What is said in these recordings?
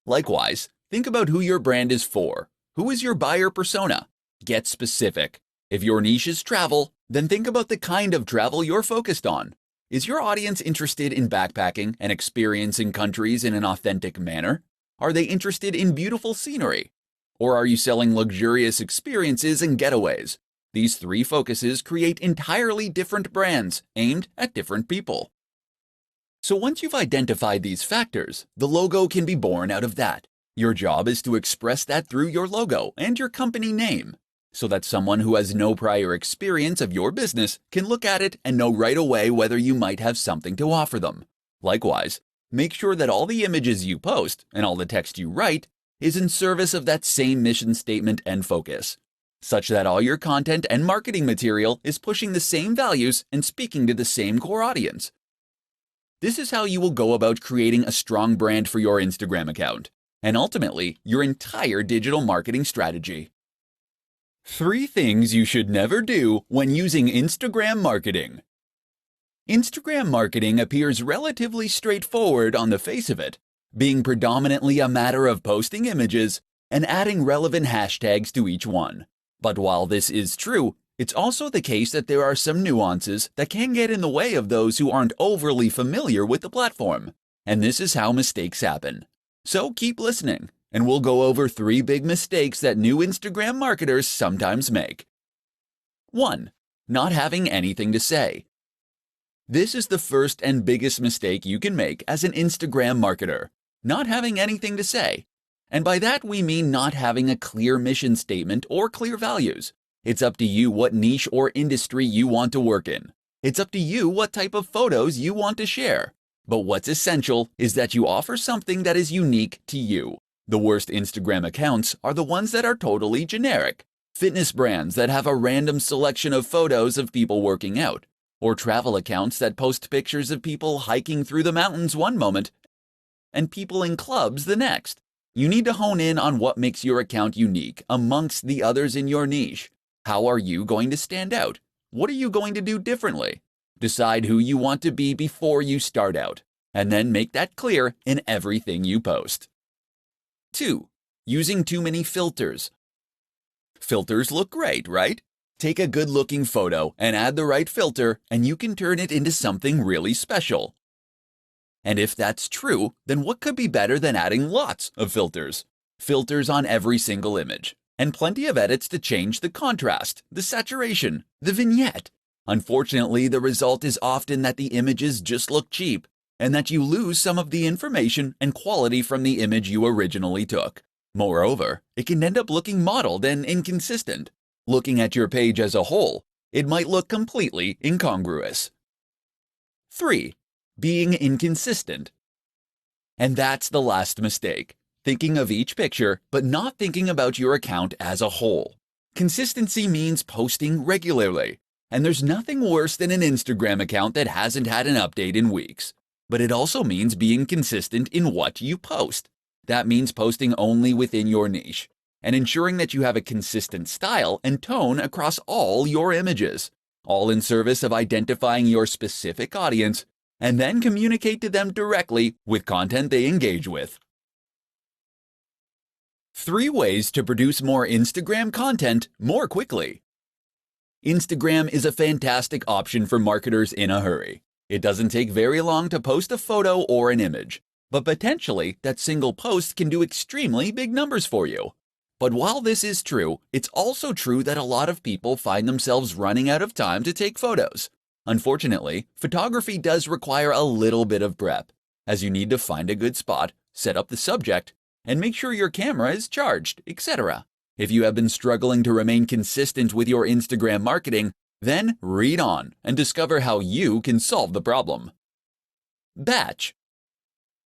Likewise, think about who your brand is for. Who is your buyer persona? Get specific. If your niche is travel, then think about the kind of travel you're focused on. Is your audience interested in backpacking and experiencing countries in an authentic manner? Are they interested in beautiful scenery? Or are you selling luxurious experiences and getaways? These three focuses create entirely different brands aimed at different people. So once you've identified these factors, the logo can be born out of that. Your job is to express that through your logo and your company name, so that someone who has no prior experience of your business can look at it and know right away whether you might have something to offer them. Likewise, make sure that all the images you post and all the text you write is in service of that same mission statement and focus, such that all your content and marketing material is pushing the same values and speaking to the same core audience. This is how you will go about creating a strong brand for your Instagram account, and ultimately, your entire digital marketing strategy. 3 things you should never do when using Instagram marketing. Instagram marketing appears relatively straightforward on the face of it, being predominantly a matter of posting images and adding relevant hashtags to each one. But while this is true, it's also the case that there are some nuances that can get in the way of those who aren't overly familiar with the platform, and this is how mistakes happen. So keep listening, and we'll go over 3 big mistakes that new Instagram marketers sometimes make. 1. Not having anything to say. This is the first and biggest mistake you can make as an Instagram marketer, not having anything to say. And by that we mean not having a clear mission statement or clear values. It's up to you what niche or industry you want to work in. It's up to you what type of photos you want to share. But what's essential is that you offer something that is unique to you. The worst Instagram accounts are the ones that are totally generic. Fitness brands that have a random selection of photos of people working out, or travel accounts that post pictures of people hiking through the mountains one moment and people in clubs the next. You need to hone in on what makes your account unique amongst the others in your niche. How are you going to stand out? What are you going to do differently? Decide who you want to be before you start out, and then make that clear in everything you post. 2. Using too many filters. Filters look great, right? Take a good-looking photo and add the right filter, and you can turn it into something really special. And if that's true, then what could be better than adding lots of filters? Filters on every single image, and plenty of edits to change the contrast, the saturation, the vignette. Unfortunately, the result is often that the images just look cheap, and that you lose some of the information and quality from the image you originally took. Moreover, it can end up looking modeled and inconsistent. Looking at your page as a whole, it might look completely incongruous. 3. Being inconsistent. And that's the last mistake. Thinking of each picture, but not thinking about your account as a whole. Consistency means posting regularly, and there's nothing worse than an Instagram account that hasn't had an update in weeks. But it also means being consistent in what you post. That means posting only within your niche, and ensuring that you have a consistent style and tone across all your images, all in service of identifying your specific audience, and then communicate to them directly with content they engage with. 3 ways to produce more Instagram content more quickly. Instagram is a fantastic option for marketers in a hurry. It doesn't take very long to post a photo or an image, but potentially that single post can do extremely big numbers for you. But while this is true, it's also true that a lot of people find themselves running out of time to take photos. Unfortunately, photography does require a little bit of prep, as you need to find a good spot, set up the subject, and make sure your camera is charged, etc. If you have been struggling to remain consistent with your Instagram marketing, then read on and discover how you can solve the problem. Batch.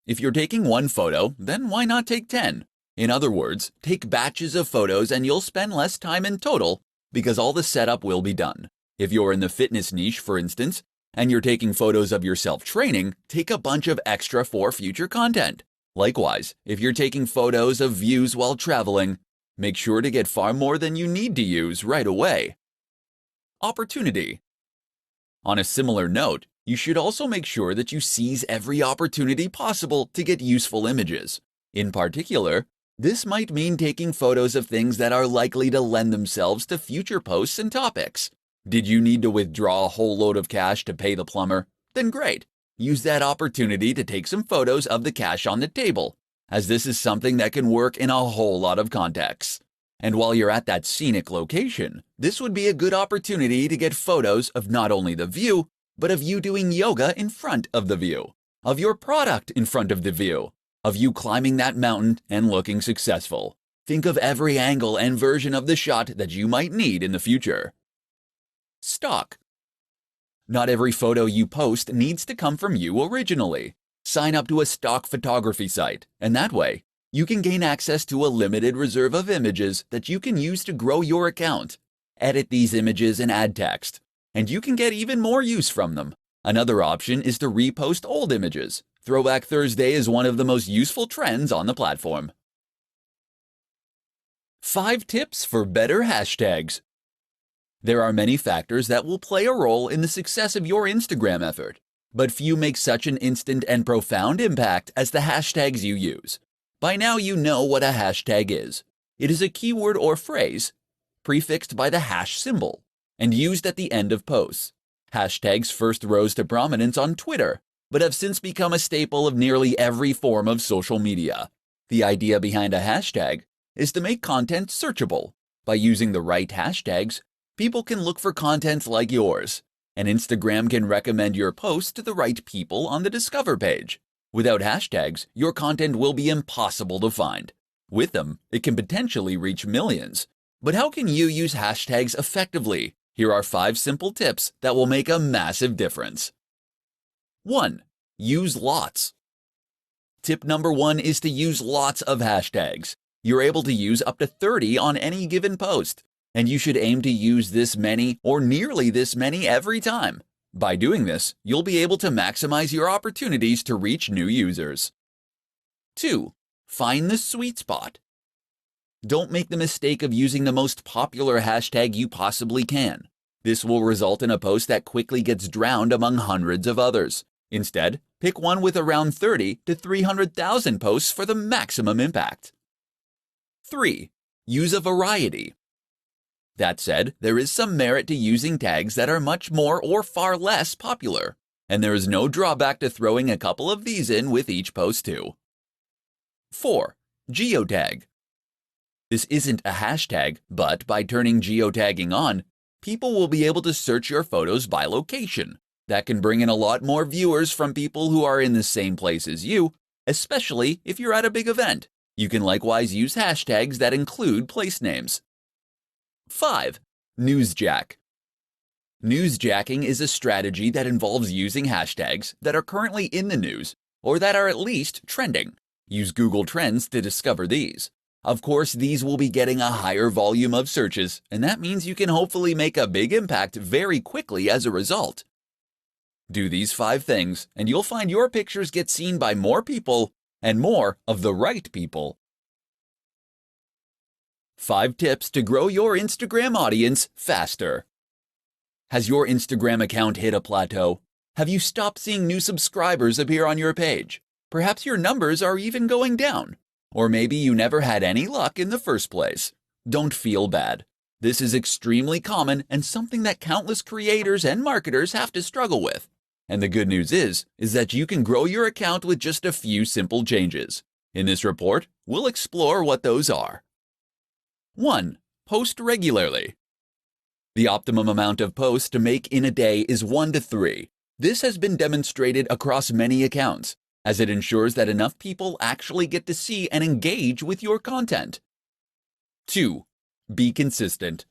If you're taking one photo, then why not take 10? In other words, take batches of photos and you'll spend less time in total because all the setup will be done. If you're in the fitness niche, for instance, and you're taking photos of yourself training, take a bunch of extra for future content. Likewise, if you're taking photos of views while traveling, make sure to get far more than you need to use right away. Opportunity. On a similar note, you should also make sure that you seize every opportunity possible to get useful images. In particular, this might mean taking photos of things that are likely to lend themselves to future posts and topics. Did you need to withdraw a whole load of cash to pay the plumber? Then great. Use that opportunity to take some photos of the cash on the table, as this is something that can work in a whole lot of contexts. And while you're at that scenic location, this would be a good opportunity to get photos of not only the view, but of you doing yoga in front of the view, of your product in front of the view, of you climbing that mountain and looking successful. Think of every angle and version of the shot that you might need in the future. Stock. Not every photo you post needs to come from you originally. Sign up to a stock photography site, and that way, you can gain access to a limited reserve of images that you can use to grow your account. Edit these images and add text, and you can get even more use from them. Another option is to repost old images. Throwback Thursday is one of the most useful trends on the platform. 5 tips for better hashtags. There are many factors that will play a role in the success of your Instagram effort, but few make such an instant and profound impact as the hashtags you use. By now you know what a hashtag is. It is a keyword or phrase prefixed by the hash symbol and used at the end of posts. Hashtags first rose to prominence on Twitter, but have since become a staple of nearly every form of social media. The idea behind a hashtag is to make content searchable. By using the right hashtags, people can look for content like yours, and Instagram can recommend your post to the right people on the Discover page. Without hashtags, your content will be impossible to find. With them, it can potentially reach millions. But how can you use hashtags effectively? Here are 5 simple tips that will make a massive difference. 1. Use lots. Tip number 1 is to use lots of hashtags. You're able to use up to 30 on any given post, and you should aim to use this many or nearly this many every time. By doing this, you'll be able to maximize your opportunities to reach new users. 2. Find the sweet spot. Don't make the mistake of using the most popular hashtag you possibly can. This will result in a post that quickly gets drowned among hundreds of others. Instead, pick one with around 30 to 300,000 posts for the maximum impact. 3. Use a variety. That said, there is some merit to using tags that are much more or far less popular, and there is no drawback to throwing a couple of these in with each post too. 4. Geotag. This isn't a hashtag, but by turning geotagging on, people will be able to search your photos by location. That can bring in a lot more viewers from people who are in the same place as you, especially if you're at a big event. You can likewise use hashtags that include place names. 5. Newsjack. Newsjacking is a strategy that involves using hashtags that are currently in the news or that are at least trending. Use Google Trends to discover these. Of course, these will be getting a higher volume of searches, and that means you can hopefully make a big impact very quickly as a result. Do these 5 things, and you'll find your pictures get seen by more people and more of the right people. 5 tips to grow your Instagram audience faster. Has your Instagram account hit a plateau? Have you stopped seeing new subscribers appear on your page? Perhaps your numbers are even going down. Or maybe you never had any luck in the first place. Don't feel bad. This is extremely common and something that countless creators and marketers have to struggle with. And the good news is that you can grow your account with just a few simple changes. In this report, we'll explore what those are. 1. Post regularly. The optimum amount of posts to make in a day is 1 to 3. This has been demonstrated across many accounts, as it ensures that enough people actually get to see and engage with your content. 2. Be consistent.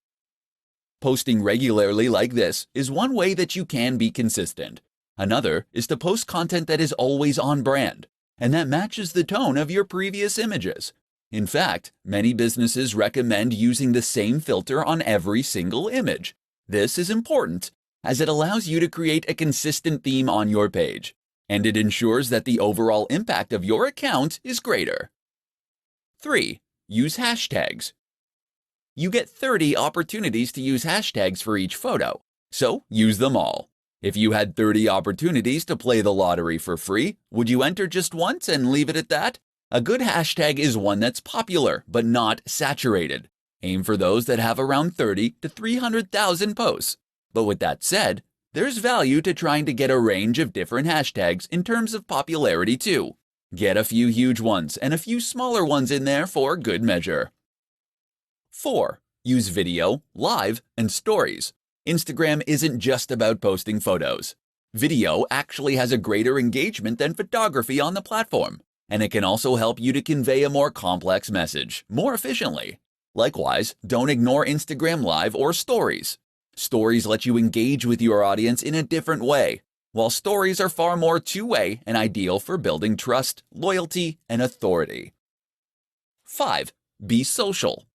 Posting regularly like this is one way that you can be consistent. Another is to post content that is always on brand, and that matches the tone of your previous images. In fact, many businesses recommend using the same filter on every single image. This is important, as it allows you to create a consistent theme on your page, and it ensures that the overall impact of your account is greater. 3. Use hashtags. You get 30 opportunities to use hashtags for each photo, so use them all. If you had 30 opportunities to play the lottery for free, would you enter just once and leave it at that? A good hashtag is one that's popular but not saturated. Aim for those that have around 30 to 300,000 posts. But with that said, there's value to trying to get a range of different hashtags in terms of popularity too. Get a few huge ones and a few smaller ones in there for good measure. 4. Use video, live, and stories. Instagram isn't just about posting photos. Video actually has a greater engagement than photography on the platform, and it can also help you to convey a more complex message more efficiently. Likewise, don't ignore Instagram Live or Stories. Stories let you engage with your audience in a different way, while stories are far more two-way and ideal for building trust, loyalty, and authority. 5. Be social.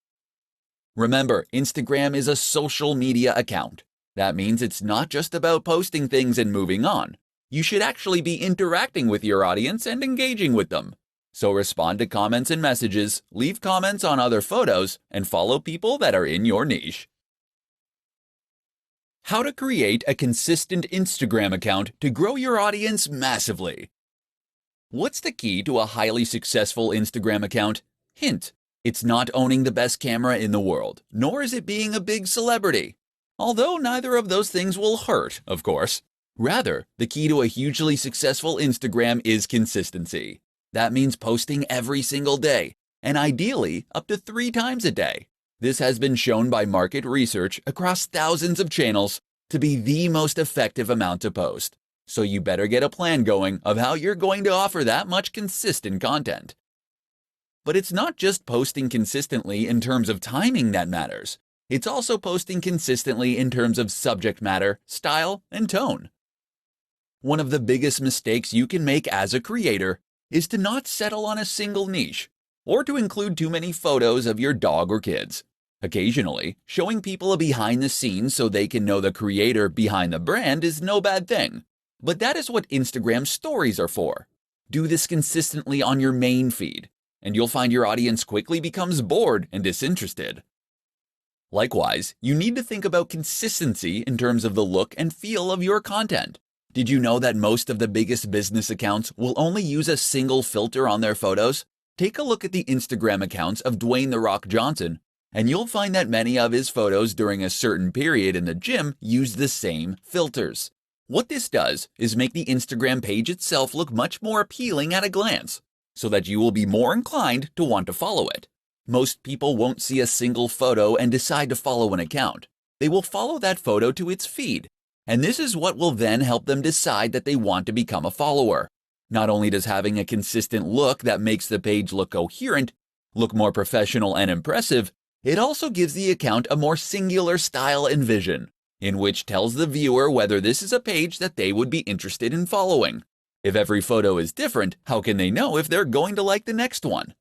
Remember, Instagram is a social media account. That means it's not just about posting things and moving on. You should actually be interacting with your audience and engaging with them. So respond to comments and messages, leave comments on other photos, and follow people that are in your niche. How to create a consistent Instagram account to grow your audience massively. What's the key to a highly successful Instagram account? Hint: it's not owning the best camera in the world, nor is it being a big celebrity. Although neither of those things will hurt, of course. Rather, the key to a hugely successful Instagram is consistency. That means posting every single day, and ideally up to 3 times a day. This has been shown by market research across thousands of channels to be the most effective amount to post. So you better get a plan going of how you're going to offer that much consistent content. But it's not just posting consistently in terms of timing that matters. It's also posting consistently in terms of subject matter, style, and tone. One of the biggest mistakes you can make as a creator is to not settle on a single niche, or to include too many photos of your dog or kids. Occasionally, showing people a behind the scenes so they can know the creator behind the brand is no bad thing. But that is what Instagram stories are for. Do this consistently on your main feed, and you'll find your audience quickly becomes bored and disinterested. Likewise, you need to think about consistency in terms of the look and feel of your content. Did you know that most of the biggest business accounts will only use a single filter on their photos? Take a look at the Instagram accounts of Dwayne "The Rock" Johnson, and you'll find that many of his photos during a certain period in the gym use the same filters. What this does is make the Instagram page itself look much more appealing at a glance, so that you will be more inclined to want to follow it. Most people won't see a single photo and decide to follow an account. They will follow that photo to its feed, and this is what will then help them decide that they want to become a follower. Not only does having a consistent look that makes the page look coherent, look more professional and impressive, it also gives the account a more singular style and vision, in which tells the viewer whether this is a page that they would be interested in following. If every photo is different, how can they know if they're going to like the next one?